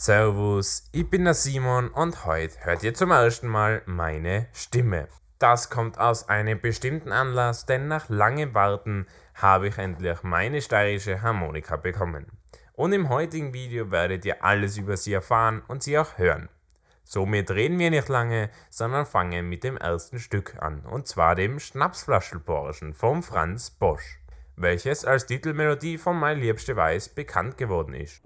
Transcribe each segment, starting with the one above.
Servus, ich bin der Simon und heute hört ihr zum ersten Mal meine Stimme. Das kommt aus einem bestimmten Anlass, denn nach langem Warten habe ich endlich meine steirische Harmonika bekommen. Und im heutigen Video werdet ihr alles über sie erfahren und sie auch hören. Somit reden wir nicht lange, sondern fangen mit dem ersten Stück an, und zwar dem Schnapsflaschelborschen von Franz Bosch, welches als Titelmelodie von Mein Liebste Weiß bekannt geworden ist.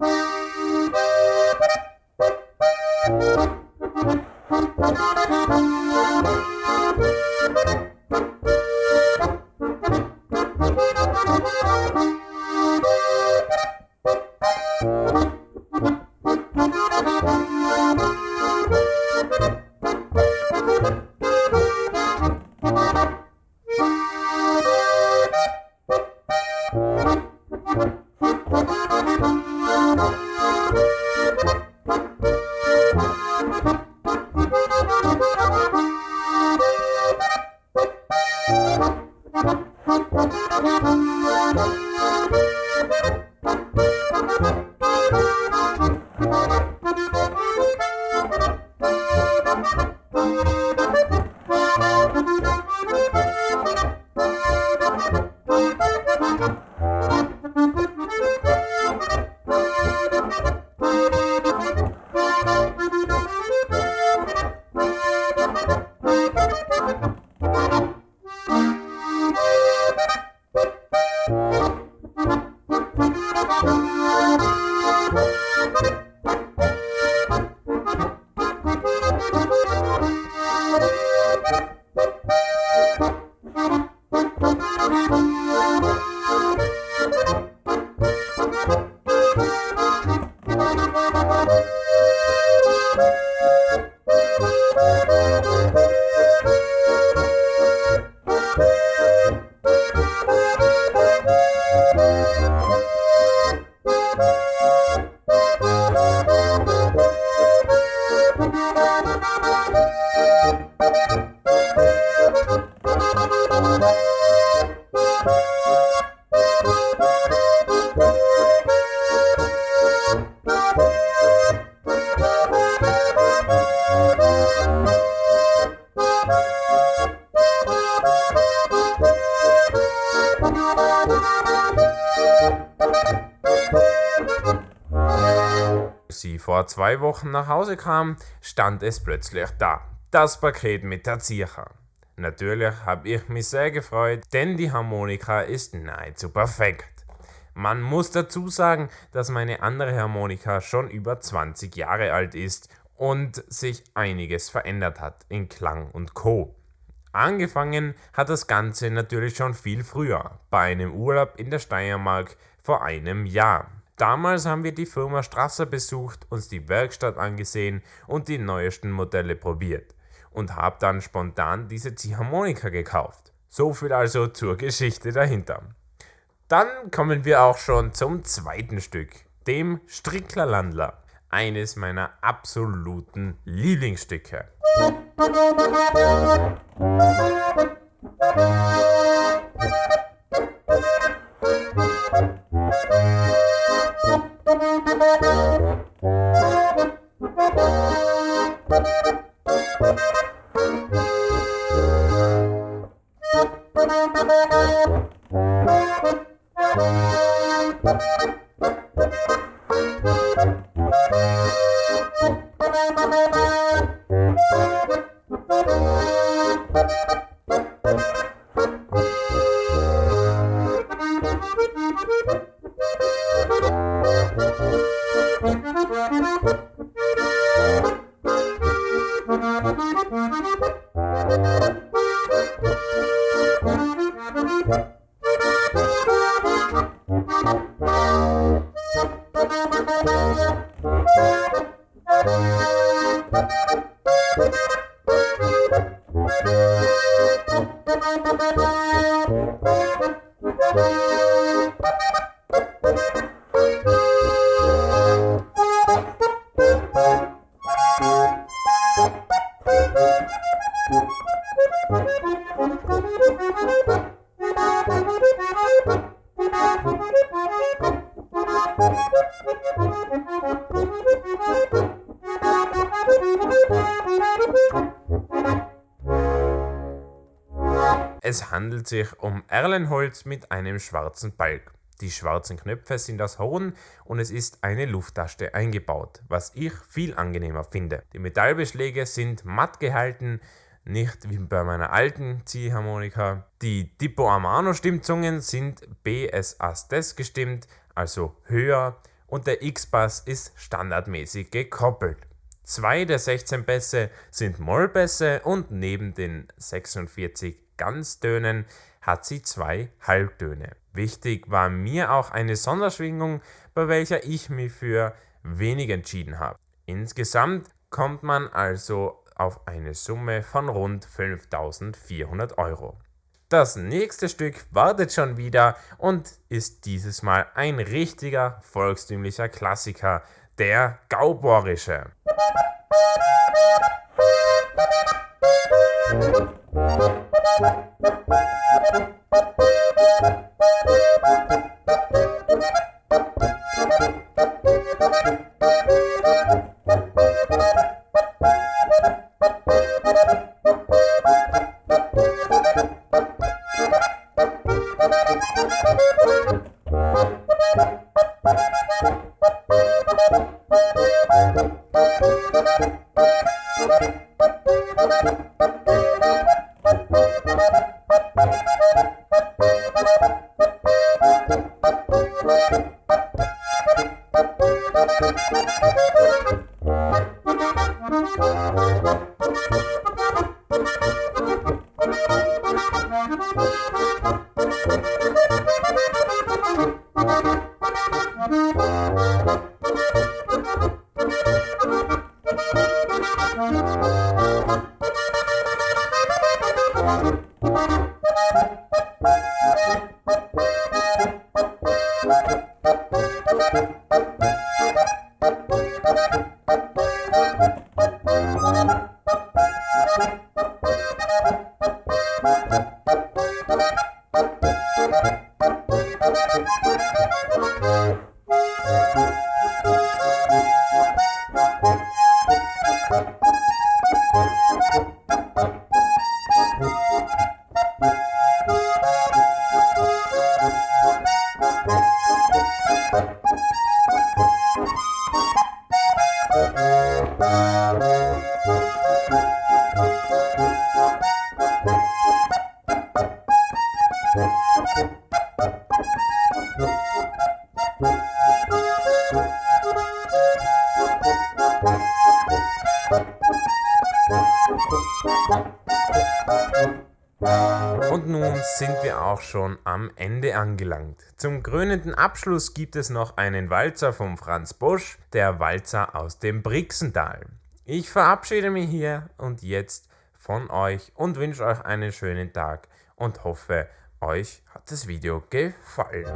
Sie vor 2 Wochen nach Hause kam, stand es plötzlich da. Das Paket mit der Ziecher. Natürlich habe ich mich sehr gefreut, denn die Harmonika ist nahezu perfekt. Man muss dazu sagen, dass meine andere Harmonika schon über 20 Jahre alt ist und sich einiges verändert hat in Klang und Co. Angefangen hat das Ganze natürlich schon viel früher, bei einem Urlaub in der Steiermark vor einem Jahr. Damals haben wir die Firma Strasser besucht, uns die Werkstatt angesehen und die neuesten Modelle probiert und habe dann spontan diese Ziehharmonika gekauft. So viel also zur Geschichte dahinter. Dann kommen wir auch schon zum zweiten Stück, dem Stricklerlandler, eines meiner absoluten Lieblingsstücke. Es handelt sich um Erlenholz mit einem schwarzen Balg. Die schwarzen Knöpfe sind aus Horn und es ist eine Lufttasche eingebaut, was ich viel angenehmer finde. Die Metallbeschläge sind matt gehalten, nicht wie bei meiner alten Ziehharmonika. Die Tipo Amano Stimmzungen sind BS Astes gestimmt, also höher, und der X-Bass ist standardmäßig gekoppelt. 2 der 16 Bässe sind Mollbässe und neben den 46 Ganztönen hat sie 2 Halbtöne. Wichtig war mir auch eine Sonderschwingung, bei welcher ich mich für wenig entschieden habe. Insgesamt kommt man also auf eine Summe von rund 5.400 Euro. Das nächste Stück wartet schon wieder und ist dieses Mal ein richtiger volkstümlicher Klassiker, der Gauborische. Und nun sind wir auch schon am Ende angelangt. Zum krönenden Abschluss gibt es noch einen Walzer von Franz Bosch, der Walzer aus dem Brixental. Ich verabschiede mich hier und jetzt von euch und wünsche euch einen schönen Tag und hoffe, euch hat das Video gefallen.